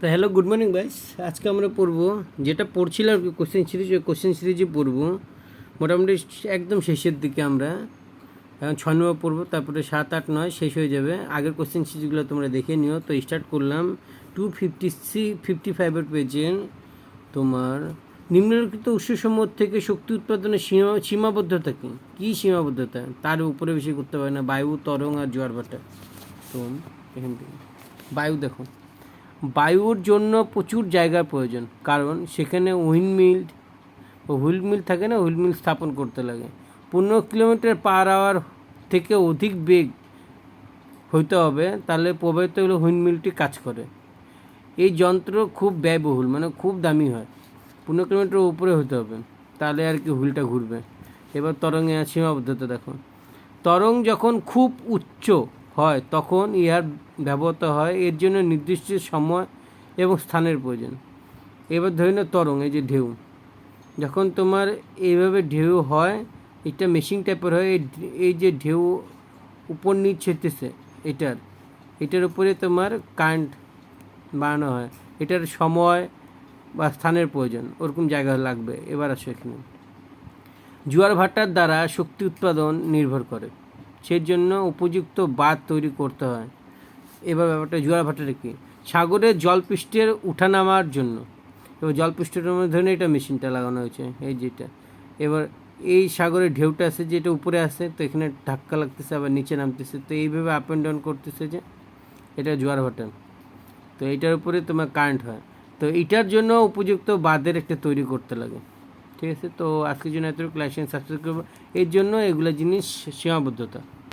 তো hello, good morning guys. আজকে আমরা পড়বো যেটা পড়ছিলাম আর কি, কোশ্চেন সিরিজে পড়বো মোটামুটি একদম শেষের দিকে। আমরা এখন 6 নম্বর পড়বো, তারপরে 7, 8, 9 শেষ হয়ে যাবে। আগের কোশ্চেন সিরিজগুলো তোমরা দেখে নিও। তো স্টার্ট করলাম 255 পেজে। তোমার নিম্নলিখিত উৎসসমূহ থেকে শক্তি উৎপাদনের সীমাবদ্ধতা কী সীমাবদ্ধতা? তার উপরে বেশি করতে পারে না, বায়ু, তরঙ্গ আর জোয়ার ভাটা। তো এখান থেকে বায়ু দেখো, বায়ুর জন্য প্রচুর জায়গার প্রয়োজন, কারণ সেখানে হুইল মিল থাকে না, হুইল মিল স্থাপন করতে লাগে। 15 কিলোমিটার/আওয়ার থেকে অধিক বেগ হইতে হবে, তাহলে প্রবাহিত হলে হুইল মিলটি কাজ করে। এই যন্ত্র খুব ব্যয়বহুল, মানে খুব দামি হয়। 15 কিলোমিটার উপরে হতে হবে, তাহলে আর কি হুইলটা ঘুরবে। এবার তরঙ্গে সীমাবদ্ধতা দেখো, তরঙ্গ যখন খুব উচ্চ হয় তখন ইহার ব্যবহৃত হয়, এর জন্য নির্দিষ্ট সময় এবং স্থানের প্রয়োজন। এবার ধরে নাও তরঙ্গ, এই যে ঢেউ, যখন তোমার এইভাবে ঢেউ হয়, এটা মেশিন টাইপের হয়। এই যে ঢেউ উপর নিচ হইতেছে, এটার উপরে তোমার কারেন্ট বানানো হয়। এটার সময় বা স্থানের প্রয়োজন, ওরকম জায়গা লাগবে। এবার আসো এখানে, জোয়ার ভাটার দ্বারা শক্তি উৎপাদন নির্ভর করে, সেই জন্য উপযুক্ত বাঁধ তৈরি করতে হয়। এবার ব্যাপারটা জোয়ার ভাটাটা কি? সাগরের জলপৃষ্ঠের উঠানামার জন্য। এবার জলপৃষ্ঠের মধ্যে ধরে এটা মেশিনটা লাগানো হয়েছে, এই যেটা। এবার এই সাগরের ঢেউটা আছে, যেটা উপরে আছে, তো এখানে ধাক্কা লাগতেছে, আবার নিচে নামতেছে, তো এইভাবে আপ অ্যান্ড ডাউন করতেছে, যে এটা জোয়ার ভাটা। তো এইটার উপরে তোমার কারেন্ট হয়, তো এইটার জন্য উপযুক্ত বাঁধের একটা তৈরি করতে লাগে। ঠিক আছে, তো আজকের জন্য এতটুকু। লাইক সাবস্ক্রাইব করবো, এর জন্য এগুলো জিনিস সীমাবদ্ধতা।